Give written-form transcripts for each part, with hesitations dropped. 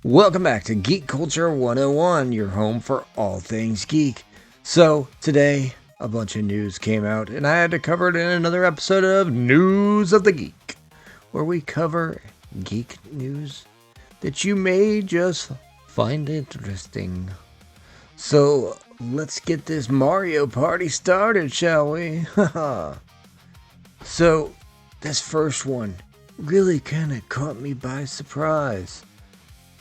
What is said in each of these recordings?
Welcome back to Geek Culture 101, your home for all things geek. So, today, a bunch of news came out, and I had to cover it in another episode of News of the Geek, where we cover geek news that you may just find interesting. So, let's get this Mario party started, shall we? So, this first one really kind of caught me by surprise.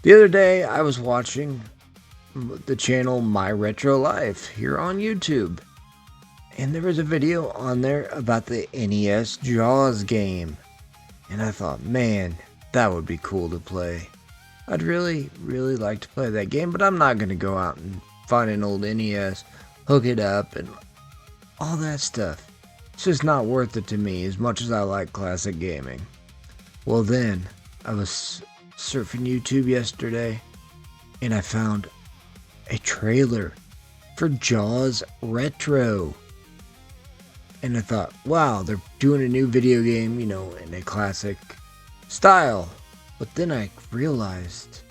The other day, I was watching the channel My Retro Life here on YouTube, and there was a video on there about the NES Jaws game, and I thought, man, that would be cool to play. I'd really like to play that game, but I'm not going to go out and find an old NES, hook it up, and all that stuff. It's just not worth it to me as much as I like classic gaming. Well then, I was surfing YouTube yesterday, and I found a trailer for Jaws Retro. And I thought, wow, they're doing a new video game, in a classic style. But then I realized,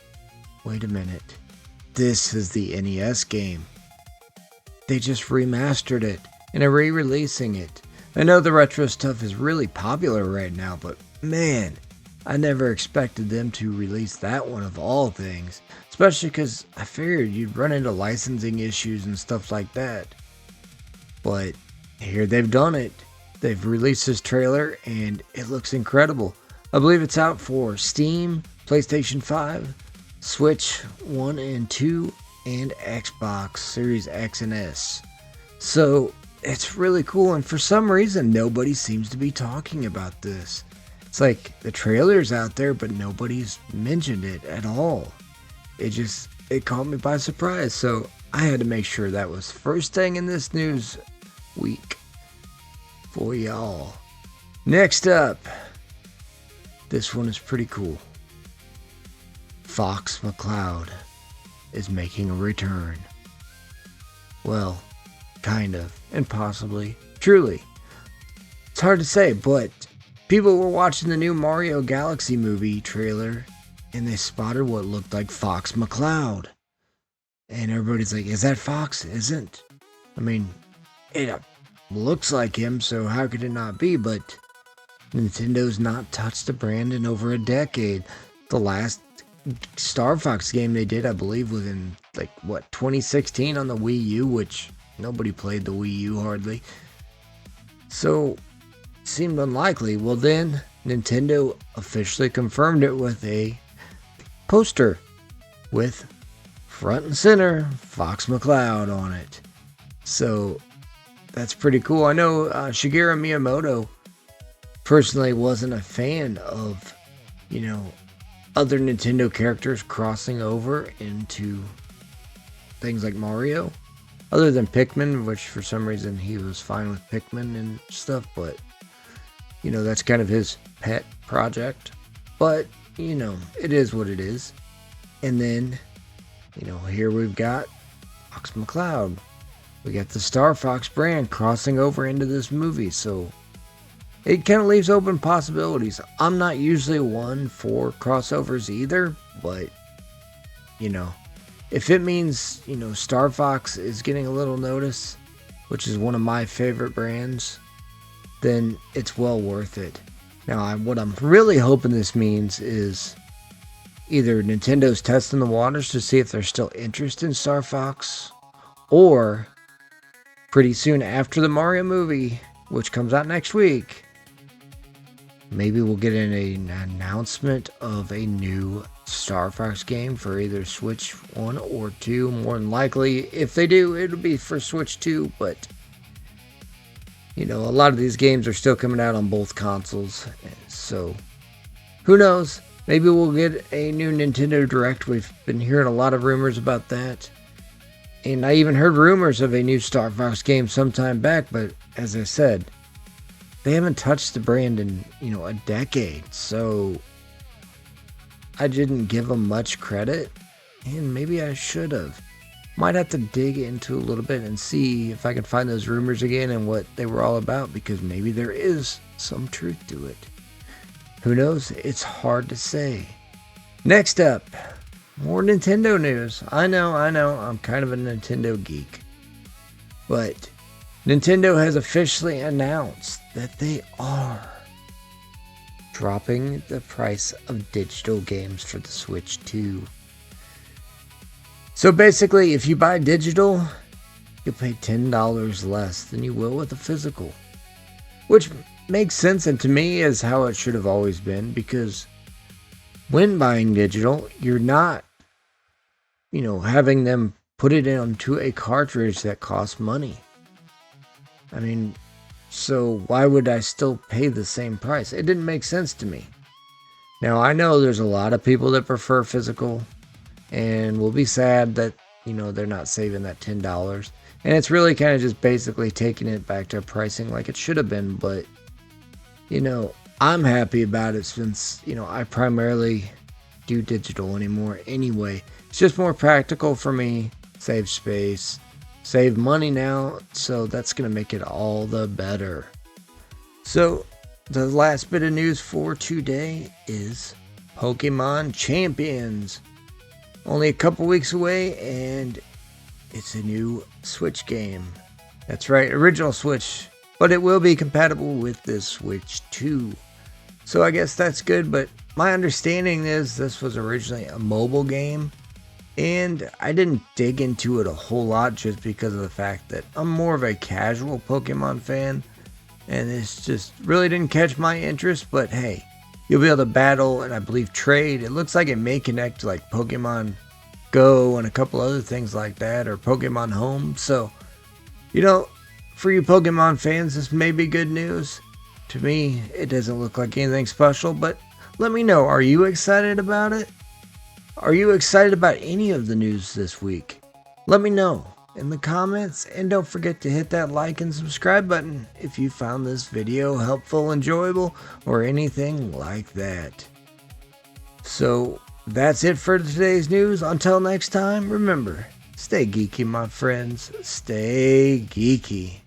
wait a minute, this is the NES game. They just remastered it and are re-releasing it. I know the retro stuff is really popular right now, but man, I never expected them to release that one of all things, especially because I figured you'd run into licensing issues and stuff like that. But here they've done it. They've released this trailer and it looks incredible. I believe it's out for Steam, PlayStation 5, Switch 1 and 2, and Xbox Series X and S. So it's really cool, and for some reason nobody seems to be talking about this. It's like the trailer's out there, but nobody's mentioned it at all. It caught me by surprise, so I had to make sure that was first thing in this news week for y'all. Next up, this one is pretty cool. Fox McCloud is making a return. Well, kind of, and possibly, truly. It's hard to say, but people were watching the new Mario Galaxy movie trailer, and they spotted what looked like Fox McCloud. And everybody's like, is that Fox? Isn't. I mean, it looks like him, so how could it not be? But Nintendo's not touched the brand in over a decade. The last Star Fox game they did, I believe, was in, 2016 on the Wii U, which nobody played the Wii U hardly. So seemed unlikely. Well then, Nintendo officially confirmed it with a poster with front and center Fox McCloud on it. So that's pretty cool. I know Shigeru Miyamoto personally wasn't a fan of, other Nintendo characters crossing over into things like Mario. Other than Pikmin, which for some reason he was fine with Pikmin and stuff, but that's kind of his pet project. But, it is what it is. And then, here we've got Fox McCloud. We got the Star Fox brand crossing over into this movie. So it kind of leaves open possibilities. I'm not usually one for crossovers either, but, if it means, Star Fox is getting a little notice, which is one of my favorite brands, then it's well worth it. Now, what I'm really hoping this means is either Nintendo's testing the waters to see if there's still interest in Star Fox, or pretty soon after the Mario movie, which comes out next week, maybe we'll get an announcement of a new Star Fox game for either Switch 1 or 2. More than likely, if they do, it'll be for Switch 2, but a lot of these games are still coming out on both consoles, so who knows? Maybe we'll get a new Nintendo Direct. We've been hearing a lot of rumors about that, and I even heard rumors of a new Star Fox game sometime back, but as I said, they haven't touched the brand in, a decade, so I didn't give them much credit, and maybe I should have. Might have to dig into a little bit and see if I can find those rumors again and what they were all about, because maybe there is some truth to it. Who knows? It's hard to say. Next up, more Nintendo news. I know, I'm kind of a Nintendo geek. But Nintendo has officially announced that they are dropping the price of digital games for the Switch 2. So basically, if you buy digital, you'll pay $10 less than you will with a physical. Which makes sense, and to me is how it should have always been, because when buying digital, you're not, having them put it onto a cartridge that costs money. I mean, so why would I still pay the same price? It didn't make sense to me. Now, I know there's a lot of people that prefer physical and will be sad that, they're not saving that $10. And it's really kind of just basically taking it back to pricing like it should have been. But, I'm happy about it since, I primarily do digital anymore anyway. It's just more practical for me, save space, save money now, so that's going to make it all the better. So, the last bit of news for today is Pokemon Champions. Only a couple weeks away, and it's a new Switch game. That's right, original Switch, but it will be compatible with the Switch 2. So I guess that's good, but my understanding is this was originally a mobile game, and I didn't dig into it a whole lot just because of the fact that I'm more of a casual Pokemon fan, and this just really didn't catch my interest. But hey, you'll be able to battle and I believe trade. It looks like it may connect to like Pokemon Go and a couple other things like that, or Pokemon Home. So, for you Pokemon fans, this may be good news. To me, it doesn't look like anything special, but let me know, are you excited about it? Are you excited about any of the news this week? Let me know in the comments, and don't forget to hit that like and subscribe button if you found this video helpful, enjoyable, or anything like that. So, that's it for today's news. Until next time, remember, stay geeky, my friends. Stay geeky.